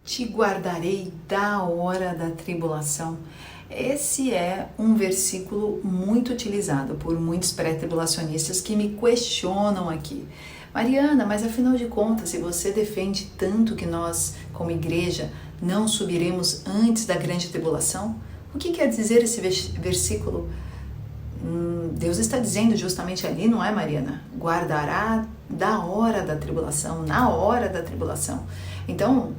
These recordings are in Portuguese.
Te guardarei da hora da tribulação. Esse é um versículo muito utilizado por muitos pré-tribulacionistas que me questionam aqui. Mariana, mas afinal de contas, se você defende tanto que nós, como igreja, não subiremos antes da grande tribulação, o que quer dizer esse versículo? Deus está dizendo justamente ali, não é, Mariana? Guardará da hora da tribulação, na hora da tribulação. Então,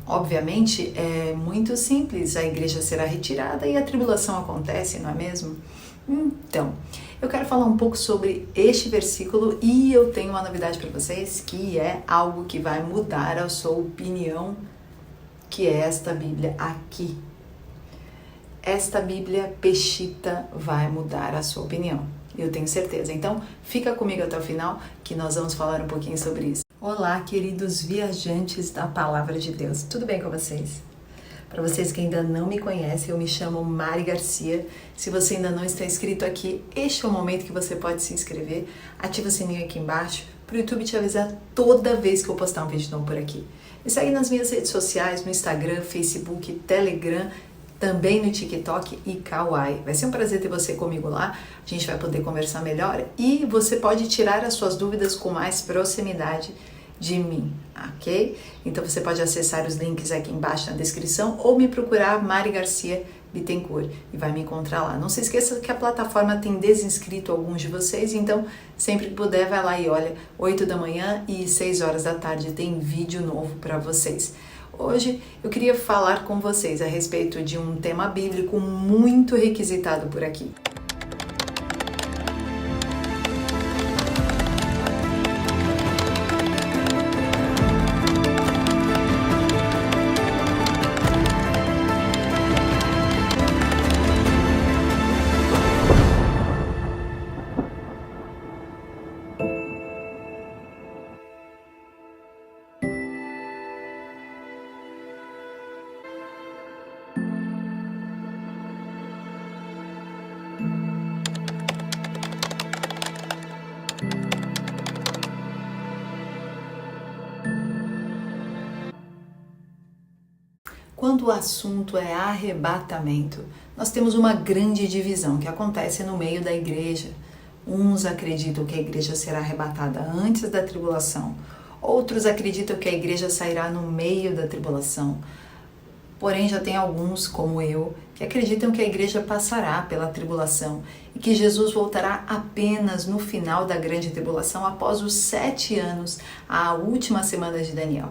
obviamente, é muito simples, a igreja será retirada e a tribulação acontece, não é mesmo? Então, eu quero falar um pouco sobre este versículo e eu tenho uma novidade para vocês, que é algo que vai mudar a sua opinião, que é esta Bíblia aqui. Esta Bíblia Peshitta vai mudar a sua opinião, eu tenho certeza. Então, fica comigo até o final que nós vamos falar um pouquinho sobre isso. Olá, queridos viajantes da Palavra de Deus, tudo bem com vocês? Para vocês que ainda não me conhecem, eu me chamo Mari Garcia. Se você ainda não está inscrito aqui, este é o momento que você pode se inscrever. Ativa o sininho aqui embaixo para o YouTube te avisar toda vez que eu postar um vídeo novo por aqui. Me segue nas minhas redes sociais, no Instagram, Facebook, Telegram, também no TikTok e Kawaii. Vai ser um prazer ter você comigo lá, a gente vai poder conversar melhor e você pode tirar as suas dúvidas com mais proximidade de mim, ok? Então você pode acessar os links aqui embaixo na descrição ou me procurar Mari Garcia Bittencourt e vai me encontrar lá. Não se esqueça que a plataforma tem desinscrito alguns de vocês, então sempre que puder vai lá e olha, 8 da manhã e 6 horas da tarde tem vídeo novo para vocês. Hoje eu queria falar com vocês a respeito de um tema bíblico muito requisitado por aqui. Quando o assunto é arrebatamento, nós temos uma grande divisão que acontece no meio da igreja. Uns acreditam que a igreja será arrebatada antes da tribulação, outros acreditam que a igreja sairá no meio da tribulação. Porém, já tem alguns, como eu, que acreditam que a igreja passará pela tribulação e que Jesus voltará apenas no final da grande tribulação, após os 7 anos, a última semana de Daniel.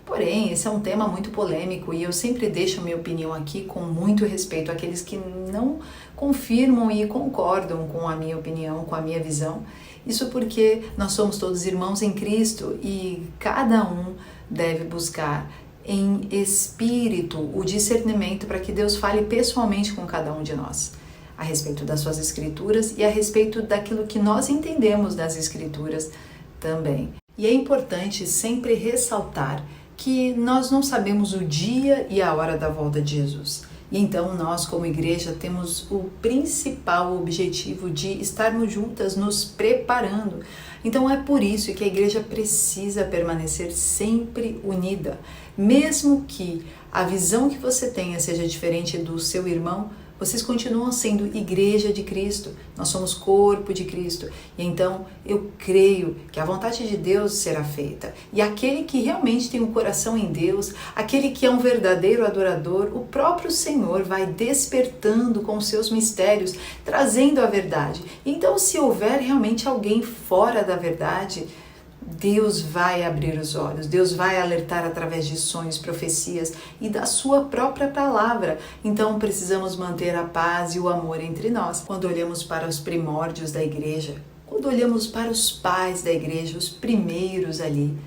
Porém, esse é um tema muito polêmico e eu sempre deixo a minha opinião aqui com muito respeito àqueles que não confirmam e concordam com a minha opinião, com a minha visão. Isso porque nós somos todos irmãos em Cristo e cada um deve buscar em espírito o discernimento para que Deus fale pessoalmente com cada um de nós, a respeito das suas escrituras e a respeito daquilo que nós entendemos das escrituras também. E é importante sempre ressaltar que nós não sabemos o dia e a hora da volta de Jesus. E então nós, como igreja, temos o principal objetivo de estarmos juntas, nos preparando. Então é por isso que a igreja precisa permanecer sempre unida. Mesmo que a visão que você tenha seja diferente do seu irmão, vocês continuam sendo igreja de Cristo, nós somos corpo de Cristo. E então eu creio que a vontade de Deus será feita. E aquele que realmente tem um coração em Deus, aquele que é um verdadeiro adorador, o próprio Senhor vai despertando com os seus mistérios, trazendo a verdade. Então, se houver realmente alguém fora da verdade, Deus vai abrir os olhos, Deus vai alertar através de sonhos, profecias e da sua própria palavra. Então precisamos manter a paz e o amor entre nós. Quando olhamos para os primórdios da igreja, quando olhamos para os pais da igreja, os primeiros ali,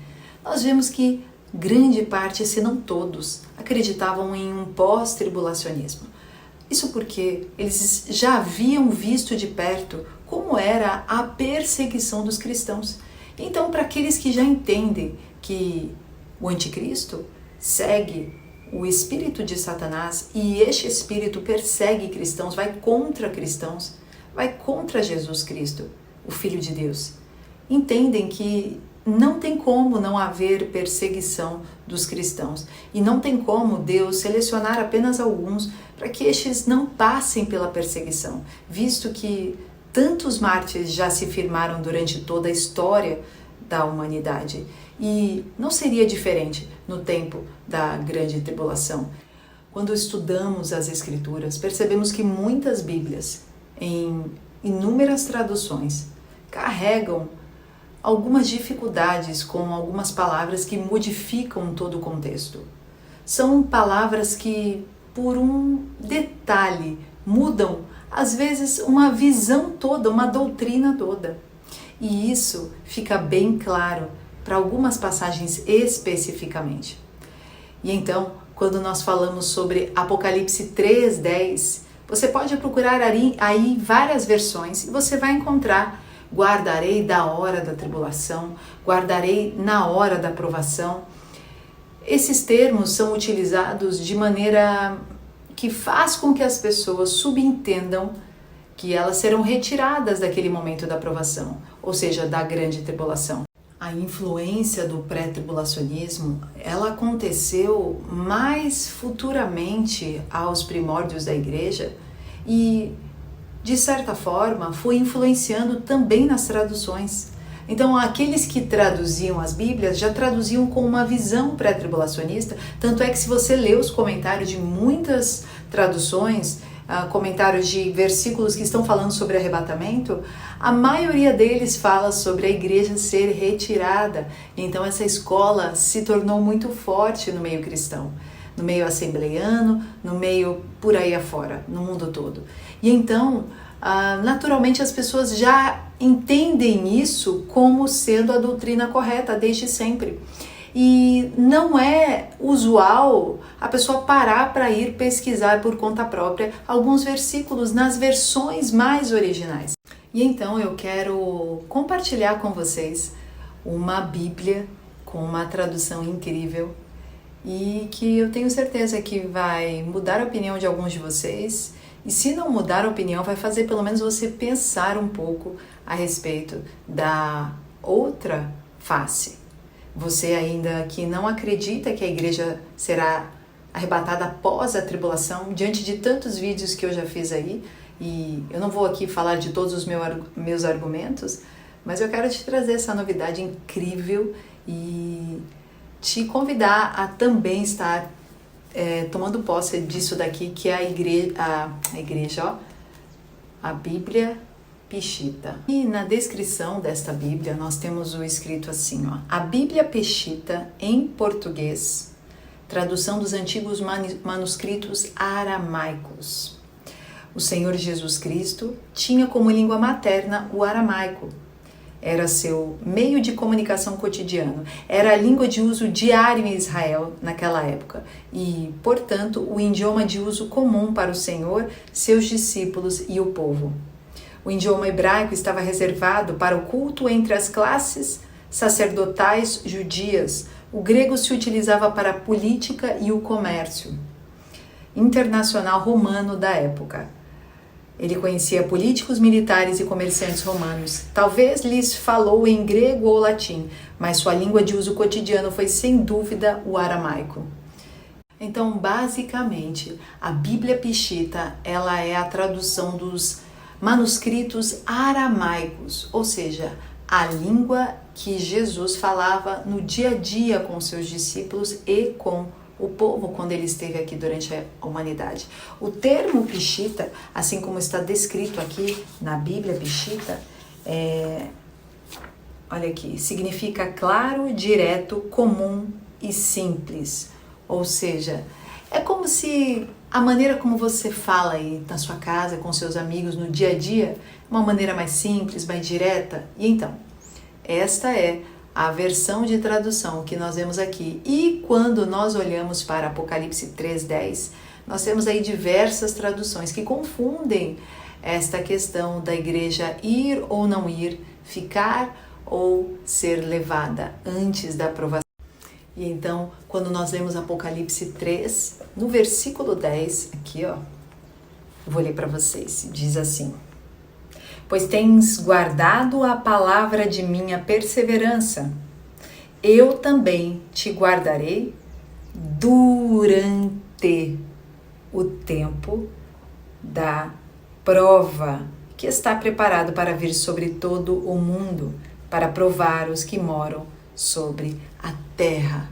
nós vemos que grande parte, se não todos, acreditavam em um pós-tribulacionismo. Isso porque eles já haviam visto de perto como era a perseguição dos cristãos. Então, para aqueles que já entendem que o anticristo segue o espírito de Satanás e este espírito persegue cristãos, vai contra Jesus Cristo, o Filho de Deus, entendem que não tem como não haver perseguição dos cristãos. E não tem como Deus selecionar apenas alguns para que estes não passem pela perseguição, visto que tantos mártires já se firmaram durante toda a história da humanidade. E não seria diferente no tempo da grande tribulação. Quando estudamos as Escrituras, percebemos que muitas Bíblias, em inúmeras traduções, carregam algumas dificuldades com algumas palavras que modificam todo o contexto. São palavras que, por um detalhe, mudam, às vezes, uma visão toda, uma doutrina toda. E isso fica bem claro para algumas passagens especificamente. E então, quando nós falamos sobre Apocalipse 3:10, você pode procurar aí várias versões e você vai encontrar: guardarei da hora da tribulação, guardarei na hora da provação. Esses termos são utilizados de maneira que faz com que as pessoas subentendam que elas serão retiradas daquele momento da provação, ou seja, da grande tribulação. A influência do pré-tribulacionismo, ela aconteceu mais futuramente aos primórdios da igreja e, de certa forma, foi influenciando também nas traduções. Então, aqueles que traduziam as Bíblias já traduziam com uma visão pré-tribulacionista, tanto é que se você lê os comentários de muitas traduções, comentários de versículos que estão falando sobre arrebatamento, a maioria deles fala sobre a igreja ser retirada. Então, essa escola se tornou muito forte no meio cristão, no meio assembleiano, no meio por aí afora, no mundo todo. E então, naturalmente, as pessoas já entendem isso como sendo a doutrina correta desde sempre. E não é usual a pessoa parar para ir pesquisar por conta própria alguns versículos nas versões mais originais. E então eu quero compartilhar com vocês uma Bíblia com uma tradução incrível e que eu tenho certeza que vai mudar a opinião de alguns de vocês. E se não mudar a opinião, vai fazer pelo menos você pensar um pouco a respeito da outra face. Você ainda que não acredita que a igreja será arrebatada após a tribulação, diante de tantos vídeos que eu já fiz aí, e eu não vou aqui falar de todos os meus argumentos, mas eu quero te trazer essa novidade incrível e te convidar a também estar tomando posse disso daqui, que é a Bíblia Peshitta. E na descrição desta Bíblia nós temos o escrito assim, a Bíblia Peshitta em português, tradução dos antigos manuscritos aramaicos. O Senhor Jesus Cristo tinha como língua materna o aramaico. Era seu meio de comunicação cotidiano. Era a língua de uso diário em Israel naquela época e, portanto, o idioma de uso comum para o Senhor, seus discípulos e o povo. O idioma hebraico estava reservado para o culto entre as classes sacerdotais judias. O grego se utilizava para a política e o comércio internacional romano da época. Ele conhecia políticos, militares e comerciantes romanos. Talvez lhes falou em grego ou latim, mas sua língua de uso cotidiano foi sem dúvida o aramaico. Então, basicamente, a Bíblia Peshitta, ela é a tradução dos manuscritos aramaicos, ou seja, a língua que Jesus falava no dia a dia com seus discípulos e com o povo quando ele esteve aqui durante a humanidade. O termo Peshitta, assim como está descrito aqui na Bíblia Peshitta, olha aqui, significa claro, direto, comum e simples. Ou seja, é como se a maneira como você fala aí na sua casa, com seus amigos, no dia a dia, uma maneira mais simples, mais direta. E então, esta é a versão de tradução que nós vemos aqui. E quando nós olhamos para Apocalipse 3:10, nós temos aí diversas traduções que confundem esta questão da igreja ir ou não ir, ficar ou ser levada antes da aprovação. E então, quando nós lemos Apocalipse 3, no versículo 10, aqui eu vou ler para vocês, diz assim: pois tens guardado a palavra de minha perseverança eu também te guardarei durante o tempo da prova que está preparado para vir sobre todo o mundo, para provar os que moram sobre a terra.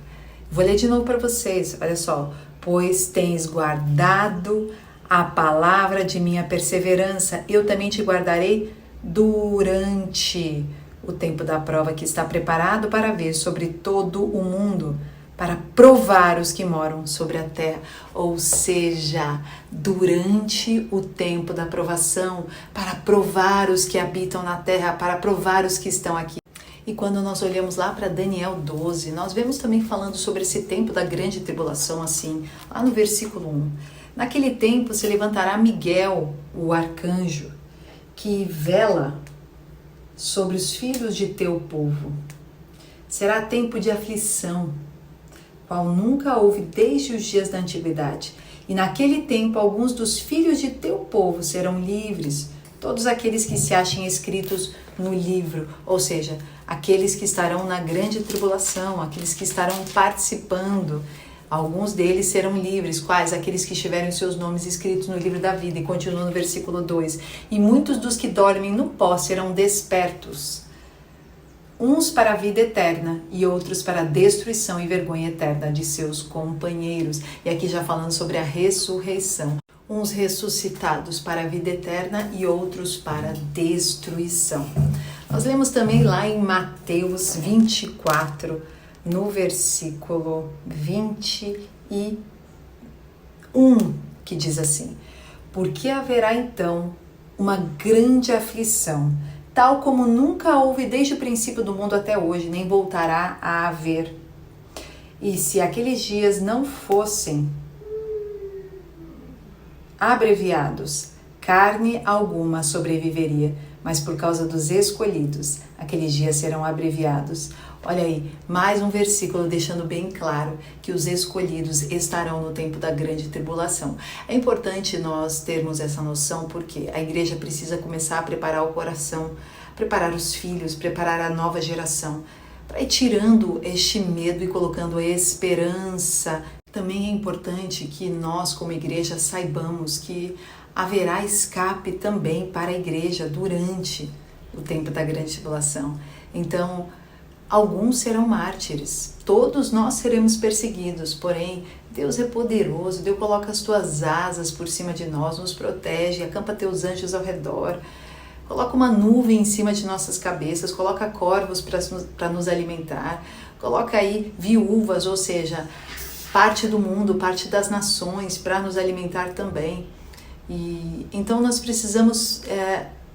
Vou ler de novo para vocês, olha só. Pois tens guardado a palavra de minha perseverança, eu também te guardarei durante o tempo da prova que está preparado para vir sobre todo o mundo, para provar os que moram sobre a terra. Ou seja, durante o tempo da provação, para provar os que habitam na terra, para provar os que estão aqui. E quando nós olhamos lá para Daniel 12, nós vemos também falando sobre esse tempo da grande tribulação, assim, lá no versículo 1. Naquele tempo se levantará Miguel, o arcanjo, que vela sobre os filhos de teu povo. Será tempo de aflição, qual nunca houve desde os dias da antiguidade. E naquele tempo alguns dos filhos de teu povo serão livres, todos aqueles que se achem escritos no livro, ou seja, aqueles que estarão na grande tribulação, aqueles que estarão participando. Alguns deles serão livres, quais? Aqueles que tiverem seus nomes escritos no livro da vida. E continua no versículo 2. E muitos dos que dormem no pó serão despertos, uns para a vida eterna e outros para a destruição e vergonha eterna de seus companheiros. E aqui já falando sobre a ressurreição. Uns ressuscitados para a vida eterna e outros para a destruição. Nós lemos também lá em Mateus 24, no versículo 21, que diz assim: porque haverá então uma grande aflição, tal como nunca houve desde o princípio do mundo até hoje, nem voltará a haver. E se aqueles dias não fossem abreviados, carne alguma sobreviveria, mas por causa dos escolhidos, aqueles dias serão abreviados. Olha aí, mais um versículo deixando bem claro que os escolhidos estarão no tempo da grande tribulação. É importante nós termos essa noção porque a igreja precisa começar a preparar o coração, preparar os filhos, preparar a nova geração, para ir tirando este medo e colocando esperança. Também é importante que nós, como igreja, saibamos que haverá escape também para a igreja durante o tempo da grande tribulação. Então, alguns serão mártires, todos nós seremos perseguidos, porém, Deus é poderoso, Deus coloca as tuas asas por cima de nós, nos protege, acampa teus anjos ao redor, coloca uma nuvem em cima de nossas cabeças, coloca corvos para nos alimentar, coloca aí viúvas, ou seja, parte do mundo, parte das nações para nos alimentar também. E então nós precisamos,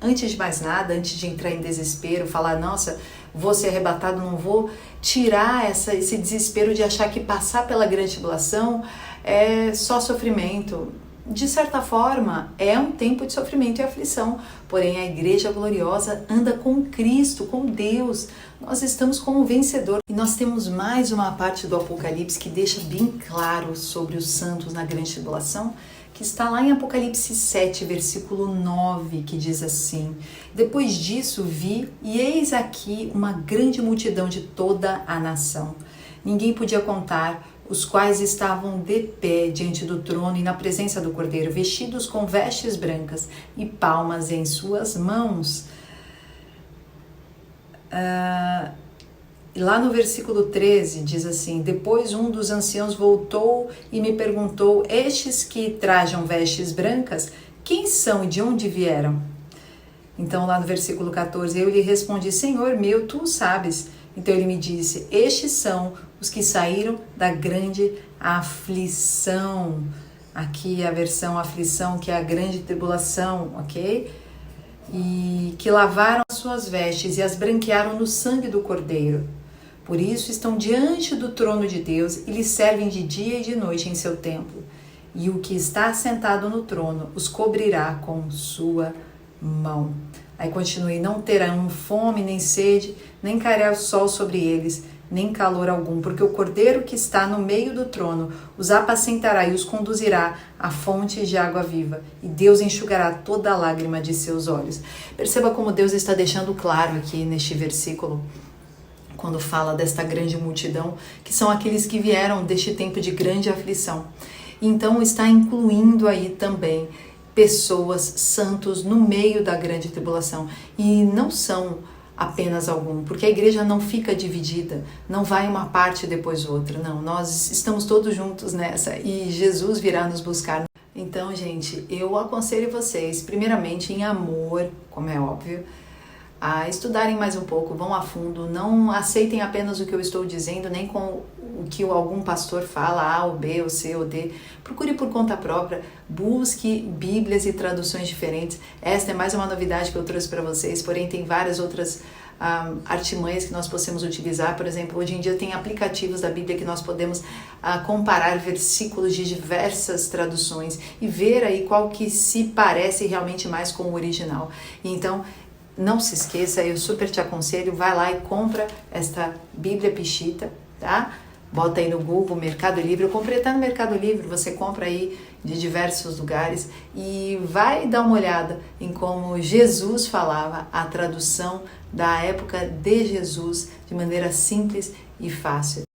antes de mais nada, antes de entrar em desespero, falar, nossa, vou ser arrebatado, não vou, tirar esse desespero de achar que passar pela grande tribulação é só sofrimento. De certa forma, é um tempo de sofrimento e aflição, porém a igreja gloriosa anda com Cristo, com Deus. Nós estamos como vencedor. E nós temos mais uma parte do Apocalipse que deixa bem claro sobre os santos na grande tribulação, que está lá em Apocalipse 7, versículo 9, que diz assim: depois disso vi, e eis aqui uma grande multidão de toda a nação. Ninguém podia contar, os quais estavam de pé diante do trono e na presença do Cordeiro, vestidos com vestes brancas e palmas em suas mãos. Lá no versículo 13 diz assim: depois um dos anciãos voltou e me perguntou: estes que trajam vestes brancas, quem são e de onde vieram? Então lá no versículo 14 eu lhe respondi: Senhor meu, tu o sabes. Então ele me disse: estes são os que saíram da grande aflição. Aqui a versão aflição, que é a grande tribulação, ok? E que lavaram as suas vestes e as branquearam no sangue do Cordeiro. Por isso estão diante do trono de Deus e lhe servem de dia e de noite em seu templo. E o que está sentado no trono os cobrirá com sua mão. Aí continua: e não terão fome nem sede, nem cairá o sol sobre eles, nem calor algum, porque o Cordeiro que está no meio do trono os apacentará e os conduzirá a fontes de água viva, e Deus enxugará toda a lágrima de seus olhos. Perceba como Deus está deixando claro aqui neste versículo quando fala desta grande multidão, que são aqueles que vieram deste tempo de grande aflição. Então está incluindo aí também pessoas, santos, no meio da grande tribulação. E não são apenas algum, porque a igreja não fica dividida, não vai uma parte e depois outra, não, nós estamos todos juntos nessa e Jesus virá nos buscar. Então, gente, eu aconselho vocês, primeiramente em amor, como é óbvio, a estudarem mais um pouco, vão a fundo, não aceitem apenas o que eu estou dizendo, nem com o que algum pastor fala, A, ou B, ou C, ou D. Procure por conta própria, busque bíblias e traduções diferentes. Esta é mais uma novidade que eu trouxe para vocês, porém tem várias outras artimanhas que nós possamos utilizar. Por exemplo, hoje em dia tem aplicativos da Bíblia que nós podemos comparar versículos de diversas traduções e ver aí qual que se parece realmente mais com o original. Então, não se esqueça, eu super te aconselho, vai lá e compra esta Bíblia Peshitta, tá? Bota aí no Google, Mercado Livre, eu comprei até no Mercado Livre, você compra aí de diversos lugares e vai dar uma olhada em como Jesus falava, a tradução da época de Jesus, de maneira simples e fácil.